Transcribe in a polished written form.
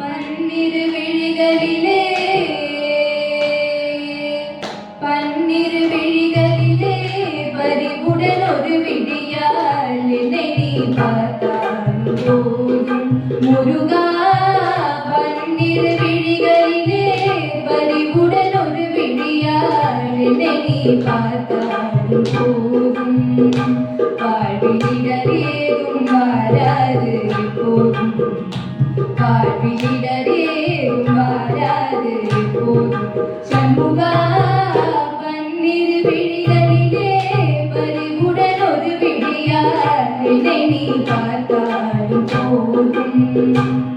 பன்னிரு விழிகளிலே பன்னிரு விழிகளிலே பறிவுடன் ஒரு விழியால் என்னை நீ பார்த்தால் போதும் முருகா. பன்னிரு விழிகளிலே பறிவுடன் ஒரு விழியால் என்னை நீ பார்த்தால் போதும். வாழ்விலிடரேதும் மாறாது போதும், வாழ்விலிடரேதும் மாறாது போதும். சண்முகா பன்னிரு விழிகளிலே பறிவுடன் ஒரு விழியால் என்னை நீ பார்த்தாலும் போதும்.